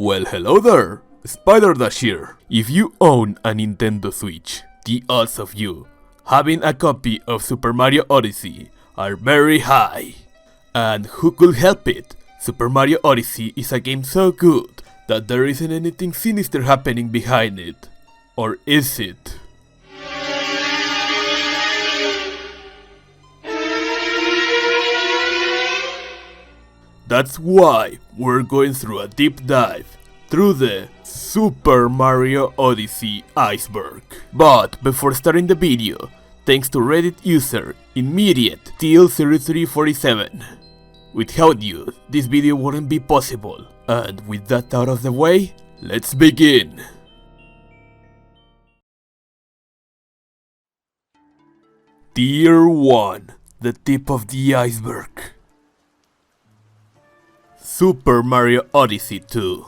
Well, hello there, Spider Dash here. If you own a Nintendo Switch, the odds of you having a copy of Super Mario Odyssey are very high. And who could help it? Super Mario Odyssey is a game so good that there isn't anything sinister happening behind it. Or is it? That's why we're going through a deep dive through the Super Mario Odyssey Iceberg. But before starting the video, thanks to Reddit user Immediate TL0347. Without you, this video wouldn't be possible. And with that out of the way, let's begin. Tier 1, the tip of the iceberg. Super Mario Odyssey 2.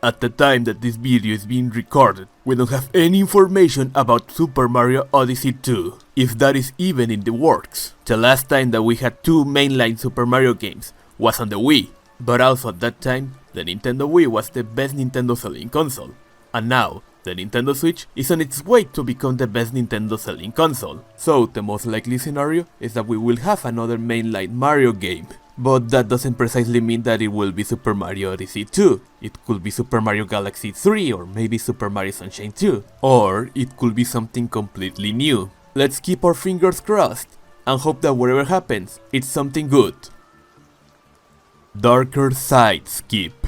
At the time that this video is being recorded, we don't have any information about Super Mario Odyssey 2, if that is even in the works. The last time that we had two mainline Super Mario games was on the Wii, but also at that time, the Nintendo Wii was the best Nintendo selling console. And now, the Nintendo Switch is on its way to become the best Nintendo selling console. So the most likely scenario is that we will have another mainline Mario game. But that doesn't precisely mean that it will be Super Mario Odyssey 2. It could be Super Mario Galaxy 3 or maybe Super Mario Sunshine 2. Or it could be something completely new. Let's keep our fingers crossed and hope that whatever happens, it's something good. Darker Side Skip.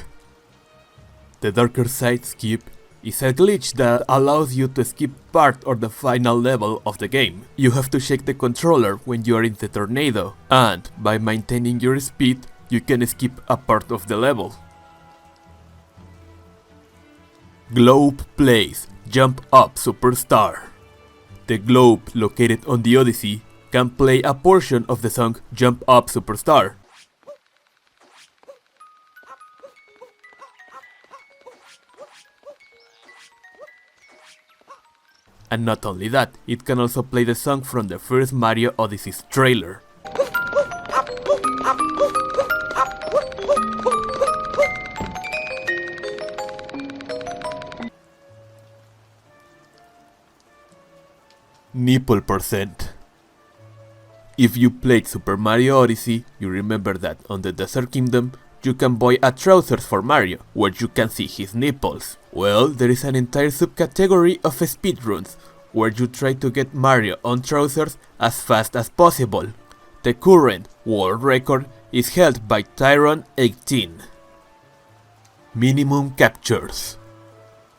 The Darker Side Skip is a glitch that allows you to skip part or the final level of the game. You have to shake the controller when you are in the tornado, and by maintaining your speed, you can skip a part of the level. Globe plays Jump Up Superstar. The globe located on the Odyssey can play a portion of the song Jump Up Superstar. And not only that, it can also play the song from the first Mario Odyssey's trailer. Nipple percent. If you played Super Mario Odyssey, you remember that on the Desert Kingdom, you can buy a trousers for Mario, where you can see his nipples. Well, there is an entire subcategory of speedruns, where you try to get Mario on trousers as fast as possible. The current world record is held by Tyron18. Minimum captures.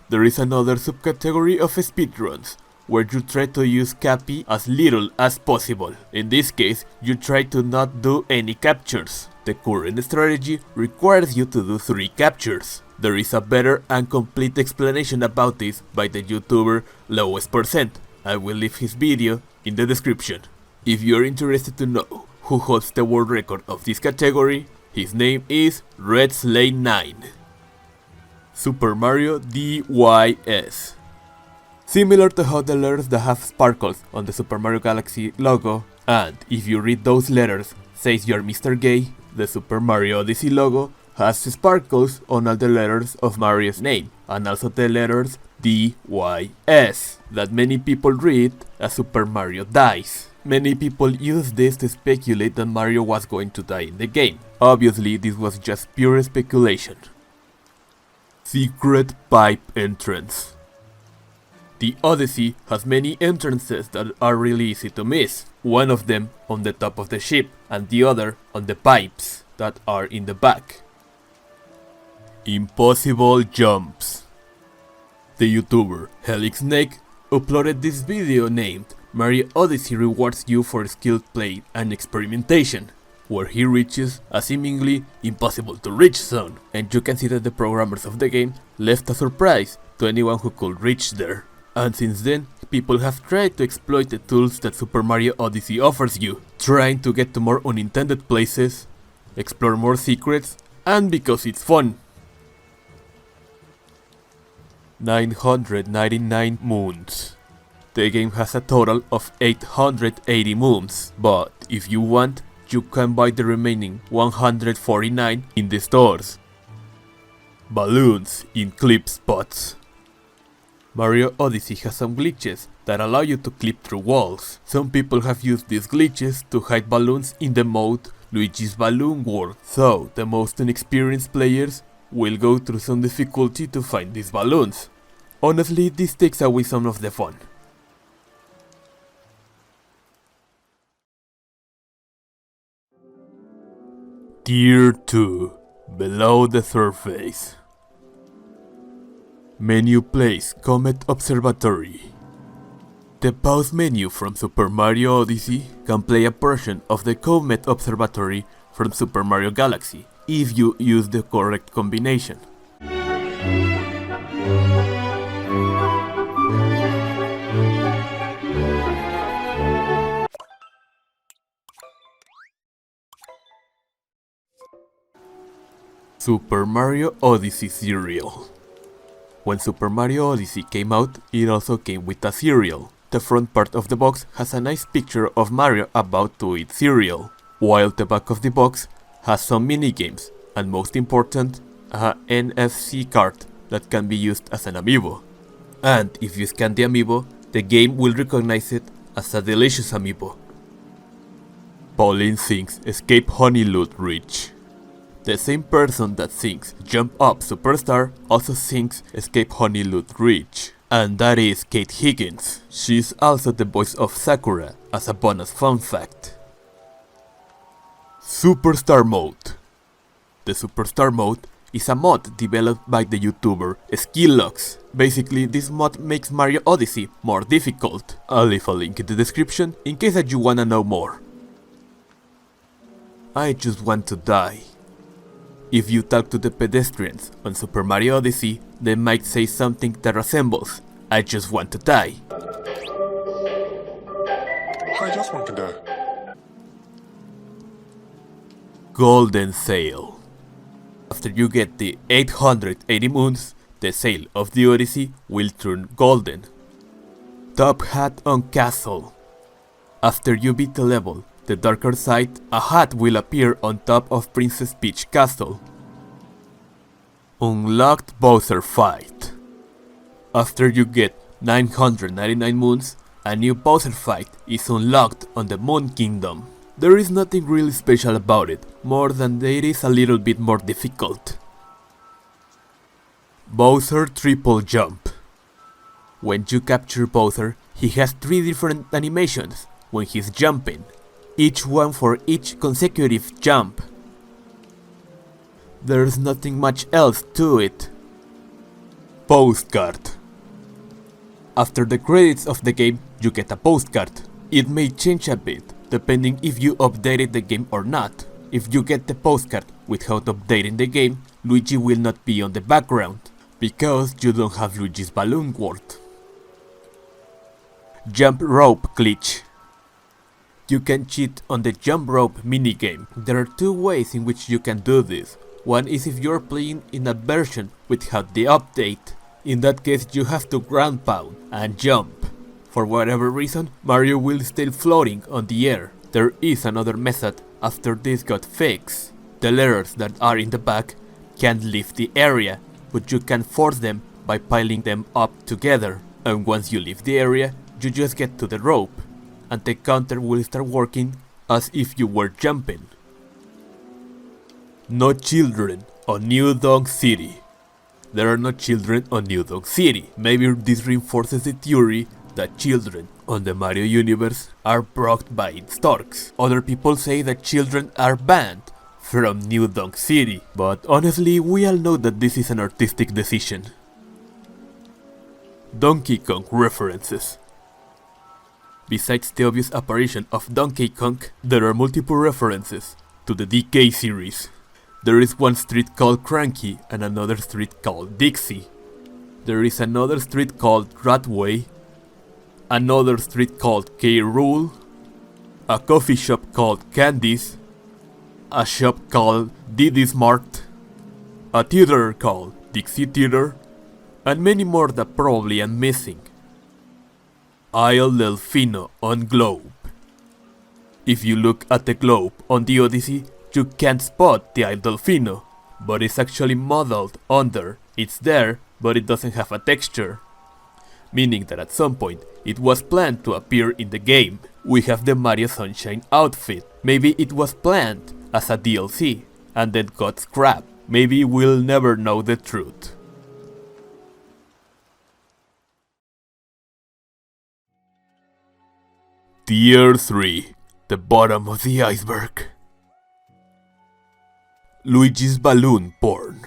There is another subcategory of speedruns, where you try to use Cappy as little as possible. In this case, you try to not do any captures. The current strategy requires you to do 3 captures. There is a better and complete explanation about this by the YouTuber Lowest Percent. I will leave his video in the description. If you are interested to know who holds the world record of this category, his name is Red Slay 9. Super Mario DYS. Similar to how the letters that have sparkles on the Super Mario Galaxy logo, and if you read those letters says you're Mr. Gay, the Super Mario Odyssey logo has sparkles on all the letters of Mario's name, and also the letters DYS, that many people read as Super Mario Dies. Many people use this to speculate that Mario was going to die in the game. Obviously, this was just pure speculation. Secret pipe entrance. The Odyssey has many entrances that are really easy to miss. One of them on the top of the ship, and the other on the pipes that are in the back. Impossible jumps. The YouTuber Helix Snake uploaded this video named Mario Odyssey rewards you for skilled play and experimentation, where he reaches a seemingly impossible to reach zone, and you can see that the programmers of the game left a surprise to anyone who could reach there. And since then, people have tried to exploit the tools that Super Mario Odyssey offers you, trying to get to more unintended places, explore more secrets, and because it's fun. 999 moons. The game has a total of 880 moons, but if you want, you can buy the remaining 149 in the stores. balloons in clip spots. Mario Odyssey has some glitches that allow you to clip through walls. Some people have used these glitches to hide balloons in the mode Luigi's Balloon World, so the most inexperienced players will go through some difficulty to find these balloons. Honestly, this takes away some of the fun. Tier 2, below the surface. Menu place Comet Observatory. The pause menu from Super Mario Odyssey can play a portion of the Comet Observatory from Super Mario Galaxy, if you use the correct combination. Super Mario Odyssey cereal. When Super Mario Odyssey came out, it also came with a cereal. The front part of the box has a nice picture of Mario about to eat cereal, while the back of the box has some minigames, and most important, a NFC card that can be used as an amiibo. And if you scan the amiibo, the game will recognize it as a delicious amiibo. Pauline sings Escape Honey Loot Ridge. The same person that sings Jump Up Superstar also sings Escape Honey Loot Ridge. And that is Kate Higgins. She's also the voice of Sakura, as a bonus fun fact. Superstar Mode. The Superstar Mode is a mod developed by the YouTuber Skillux. Basically, this mod makes Mario Odyssey more difficult. I'll leave a link in the description in case that you wanna know more. I just want to die. If you talk to the pedestrians on Super Mario Odyssey, they might say something that resembles, I just want to die. I just want to die. Golden Sail. After you get the 880 moons, the sail of the Odyssey will turn golden. Top hat on castle. After you beat the level, the darker side, a hat will appear on top of Princess Peach Castle. Unlocked Bowser Fight. After you get 999 moons, a new Bowser fight is unlocked on the Moon Kingdom. There is nothing really special about it, more than that it is a little bit more difficult. Bowser Triple Jump. When you capture Bowser, he has 3 different animations when he's jumping, each one for each consecutive jump. There's nothing much else to it. Postcard. After the credits of the game, you get a postcard. It may change a bit, depending if you updated the game or not. If you get the postcard without updating the game, Luigi will not be on the background, because you don't have Luigi's Balloon World. Jump Rope Glitch. You can cheat on the jump rope minigame. There are 2 ways in which you can do this. One is if you're playing in a version without the update. In that case, you have to ground pound and jump. For whatever reason, Mario will stay floating on the air. There is another method after this got fixed. The letters that are in the back can't leave the area, but you can force them by piling them up together. And once you leave the area, you just get to the rope, and the counter will start working as if you were jumping. No children on New Donk City. There are no children on New Donk City. Maybe this reinforces the theory that children on the Mario universe are brought by its storks. Other people say that children are banned from New Donk City, but honestly we all know that this is an artistic decision. Donkey Kong references. Besides the obvious apparition of Donkey Kong, there are multiple references to the DK series. There is one street called Cranky and another street called Dixie. There is another street called Ratway, another street called K. Rool, a coffee shop called Candies, a shop called Diddy's Mart, a theater called Dixie Theater, and many more that probably I'm missing. Isle Delfino on Globe. If you look at the globe on the Odyssey, you can't spot the Isle Delfino, but it's actually modeled under. It's there, but it doesn't have a texture. Meaning that at some point, it was planned to appear in the game. We have the Mario Sunshine outfit. Maybe it was planned as a DLC, and then got scrapped. Maybe we'll never know the truth. Tier 3. The bottom of the iceberg. Luigi's balloon porn.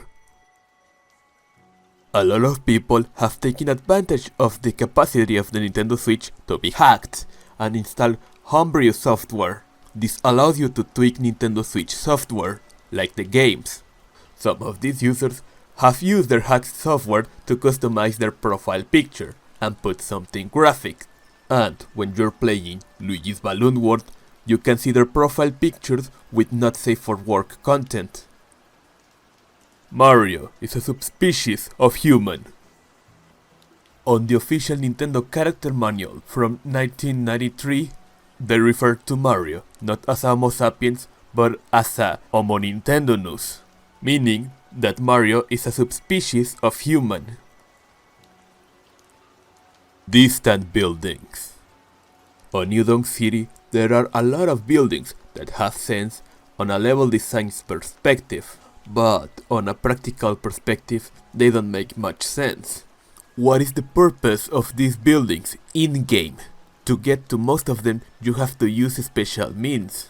A lot of people have taken advantage of the capacity of the Nintendo Switch to be hacked and install homebrew software. This allows you to tweak Nintendo Switch software, like the games. Some of these users have used their hacked software to customize their profile picture and put something graphic. And when you're playing Luigi's Balloon World, you can see their profile pictures with not safe for work content. Mario is a subspecies of human. On the official Nintendo character manual from 1993, they refer to Mario not as a Homo sapiens but as a Homo Nintendonus, meaning that Mario is a subspecies of human. Distant buildings. On New Donk City, there are a lot of buildings that have sense on a level design perspective, but on a practical perspective, they don't make much sense. What is the purpose of these buildings in-game? To get to most of them, you have to use special means.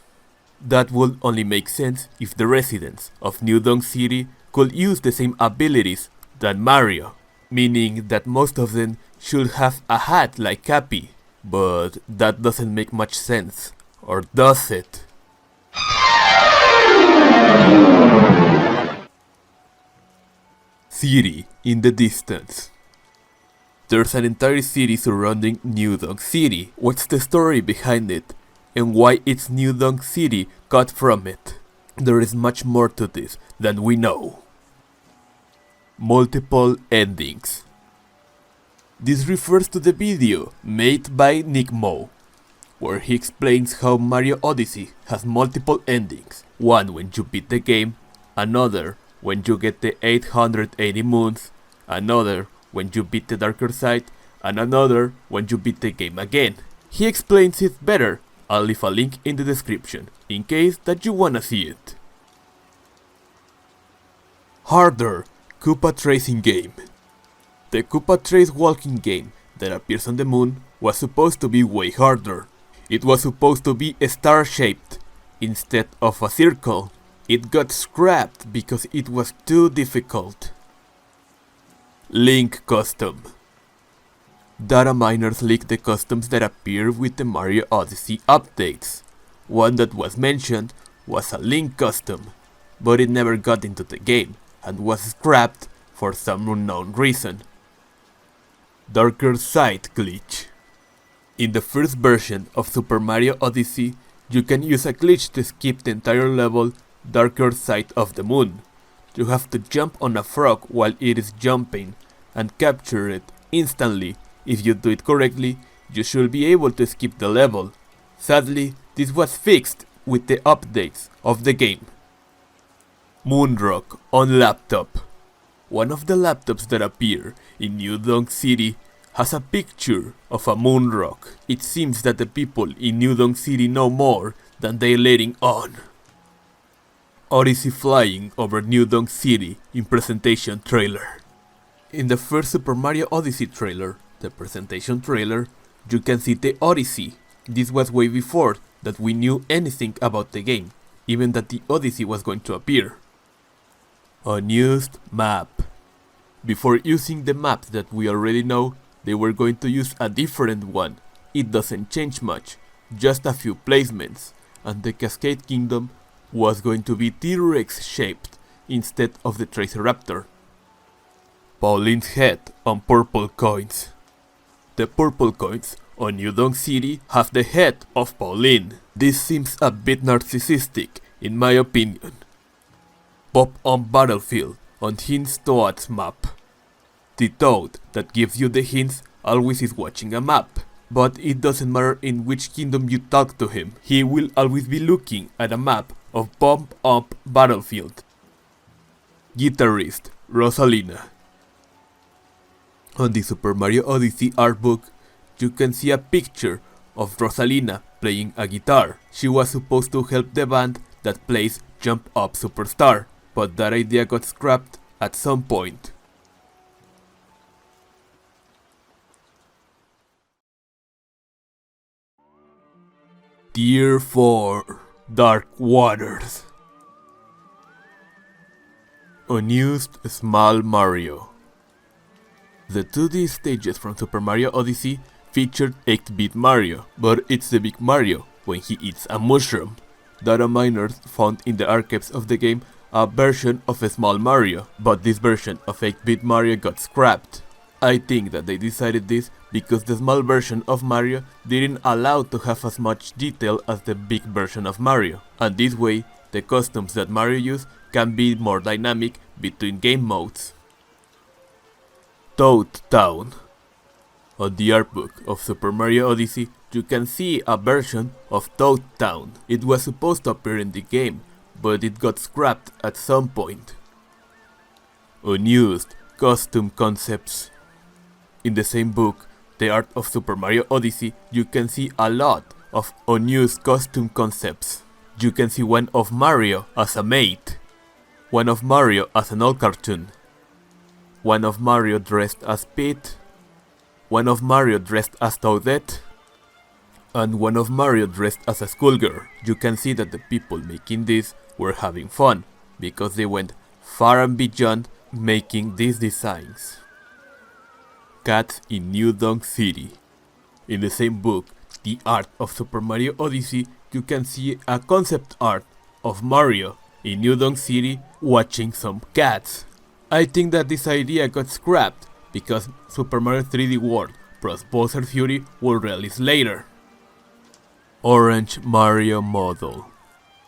That would only make sense if the residents of New Donk City could use the same abilities than Mario, meaning that most of them should have a hat like Cappy, but that doesn't make much sense, or does it? City in the distance. There's an entire city surrounding New Donk City. What's the story behind it? And why it's New Donk City cut from it? There is much more to this than we know. Multiple endings. This refers to the video made by Nick Moe, where he explains how Mario Odyssey has multiple endings. One when you beat the game, another when you get the 880 moons, another when you beat the darker side, and another when you beat the game again. He explains it better. I'll leave a link in the description, in case that you wanna see it. Harder Koopa Tracing Game. The Koopa Trace walking game that appears on the moon was supposed to be way harder. It was supposed to be star-shaped instead of a circle. It got scrapped because it was too difficult. Link Custom. Data miners leaked the customs that appear with the Mario Odyssey updates. One that was mentioned was a Link custom, but it never got into the game and was scrapped for some unknown reason. Darker Side glitch. In the first version of Super Mario Odyssey, you can use a glitch to skip the entire level Darker Side of the Moon. You have to jump on a frog while it is jumping and capture it instantly. If you do it correctly, you should be able to skip the level. Sadly, this was fixed with the updates of the game. Moonrock on laptop. One of the laptops that appear in New Donk City has a picture of a moon rock. It seems that the people in New Donk City know more than they're letting on. Odyssey flying over New Donk City in presentation trailer. In the first Super Mario Odyssey trailer, the presentation trailer, you can see the Odyssey. This was way before that we knew anything about the game, even that the Odyssey was going to appear. Unused map. Before using the map that we already know, they were going to use a different one. It doesn't change much, just a few placements, and the Cascade Kingdom was going to be T-Rex shaped instead of the Triceraptor. Pauline's head on purple coins. The purple coins on New Donk City have the head of Pauline. This seems a bit narcissistic, in my opinion. Pop on Battlefield on Hints Toad's map. The Toad that gives you the hints always is watching a map, but it doesn't matter in which kingdom you talk to him, he will always be looking at a map of Pop Up Battlefield. Guitarist Rosalina. On the Super Mario Odyssey art book, you can see a picture of Rosalina playing a guitar. She was supposed to help the band that plays Jump Up Superstar, but that idea got scrapped at some point. Tier 4 Dark Waters. Unused Small Mario. The 2D stages from Super Mario Odyssey featured 8-bit Mario, but it's the big Mario when he eats a mushroom. Data miners found in the archives of the game a version of a Small Mario, but this version of 8-bit Mario got scrapped. I think that they decided this because the small version of Mario didn't allow to have as much detail as the big version of Mario, and this way the costumes that Mario uses can be more dynamic between game modes. Toad Town. On the art book of Super Mario Odyssey, you can see a version of Toad Town. It was supposed to appear in the game, but it got scrapped at some point. Unused costume concepts. In the same book, The Art of Super Mario Odyssey, you can see a lot of unused costume concepts. You can see one of Mario as a maid, one of Mario as an old cartoon, one of Mario dressed as Pete, one of Mario dressed as Toadette, and one of Mario dressed as a schoolgirl. You can see that the people making this were having fun, because they went far and beyond making these designs. Cats in New Donk City. In the same book, The Art of Super Mario Odyssey, you can see a concept art of Mario in New Donk City watching some cats. I think that this idea got scrapped because Super Mario 3D World plus Bowser Fury will release later. Orange Mario model.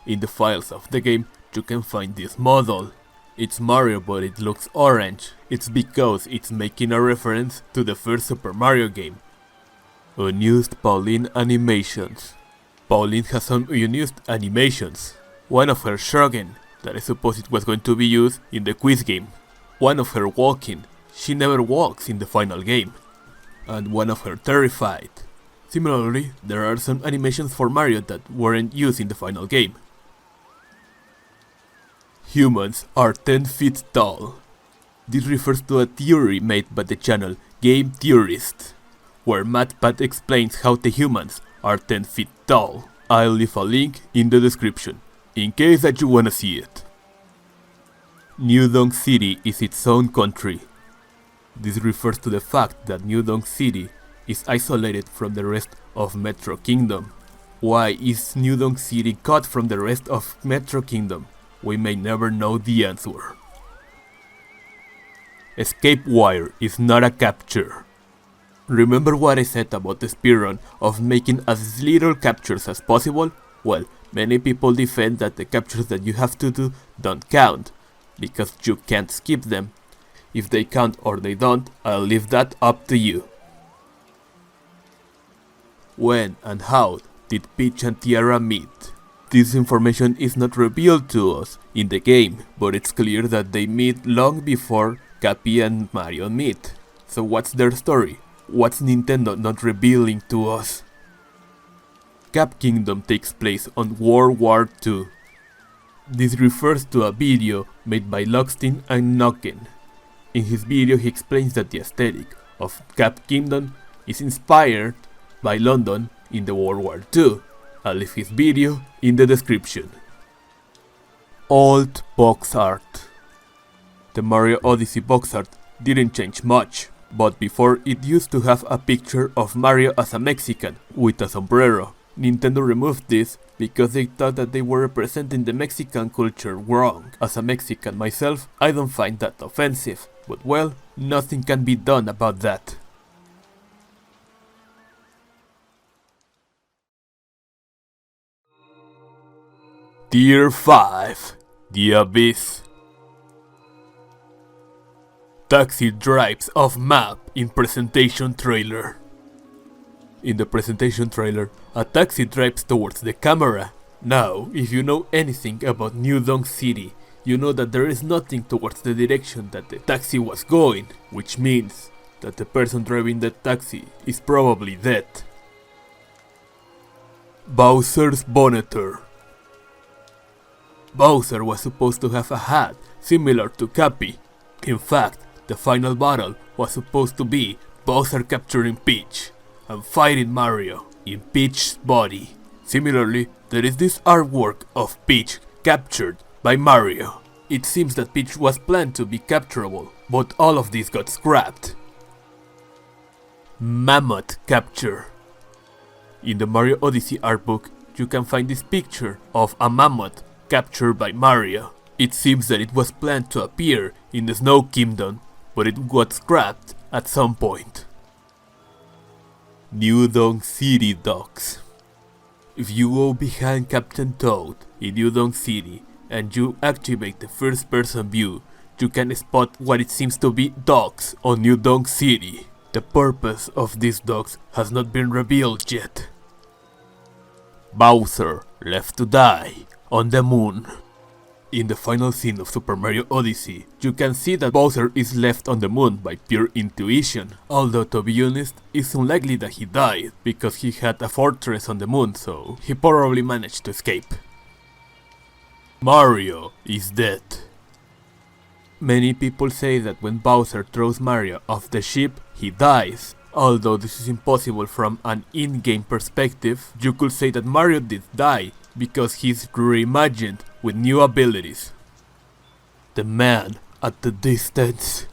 In the files of the game, you can find this model. It's Mario, but it looks orange. It's because it's making a reference to the first Super Mario game. Unused Pauline animations. Pauline has some unused animations. One of her shrugging, that I suppose it was going to be used in the quiz game. One of her walking, she never walks in the final game. And one of her terrified. Similarly, there are some animations for Mario that weren't used in the final game. Humans are 10 feet tall. This refers to a theory made by the channel Game Theorist, where MatPat explains how the humans are 10 feet tall. I'll leave a link in the description, in case that you wanna see it. New Donk City is its own country. This refers to the fact that New Donk City is isolated from the rest of Metro Kingdom. Why is New Donk City cut from the rest of Metro Kingdom? We may never know the answer. Escape wire is not a capture. Remember what I said about the speedrun of making as little captures as possible? Well, many people defend that the captures that you have to do don't count, because you can't skip them. If they count or they don't, I'll leave that up to you. When and how did Peach and Tiara meet? This information is not revealed to us in the game, but it's clear that they meet long before Cappy and Mario meet. So what's their story? What's Nintendo not revealing to us? Cap Kingdom takes place on World War II. This refers to a video made by Lockstein and Nocken. In his video he explains that the aesthetic of Cap Kingdom is inspired by London in the World War II. I'll leave his video in the description. Old box art. The Mario Odyssey box art didn't change much, but before it used to have a picture of Mario as a Mexican with a sombrero. Nintendo removed this because they thought that they were representing the Mexican culture wrong. As a Mexican myself, I don't find that offensive, but well, nothing can be done about that. Tier 5, The Abyss. Taxi drives off map in presentation trailer. In the presentation trailer, a taxi drives towards the camera. Now, if you know anything about New Donk City, you know that there is nothing towards the direction that the taxi was going, which means that the person driving the taxi is probably dead. Bowser's Bonneter. Bowser was supposed to have a hat similar to Cappy. In fact, the final battle was supposed to be Bowser capturing Peach and fighting Mario in Peach's body. Similarly, there is this artwork of Peach captured by Mario. It seems that Peach was planned to be capturable, but all of this got scrapped. Mammoth capture. In the Mario Odyssey art book, you can find this picture of a mammoth captured by Mario. It seems that it was planned to appear in the Snow Kingdom, but it got scrapped at some point. New Donk City docks. If you go behind Captain Toad in New Donk City and you activate the first person view, you can spot what it seems to be docks on New Donk City. The purpose of these docks has not been revealed yet. Bowser left to die on the moon. In the final scene of Super Mario Odyssey, you can see that Bowser is left on the moon by pure intuition, although to be honest, it's unlikely that he died, because he had a fortress on the moon, so he probably managed to escape. Mario is dead. Many people say that when Bowser throws Mario off the ship, he dies. Although this is impossible from an in-game perspective, you could say that Mario did die because he's reimagined with new abilities. The man at the distance.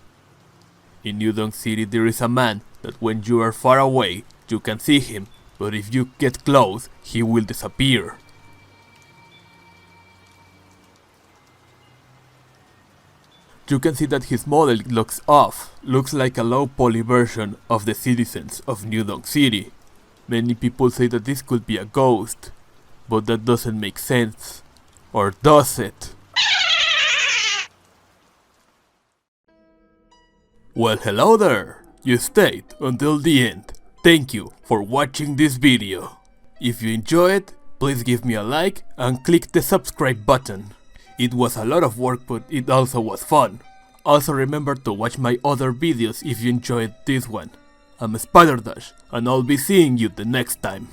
In New Donk City there is a man that when you are far away, you can see him, but if you get close, he will disappear. You can see that his model looks off, looks like a low poly version of the citizens of New Donk City. Many people say that this could be a ghost, but that doesn't make sense. Or does it? Well, hello there! You stayed until the end. Thank you for watching this video. If you enjoyed, please give me a like and click the subscribe button. It was a lot of work, but it also was fun. Also remember to watch my other videos if you enjoyed this one. I'm Spider Dash, and I'll be seeing you the next time.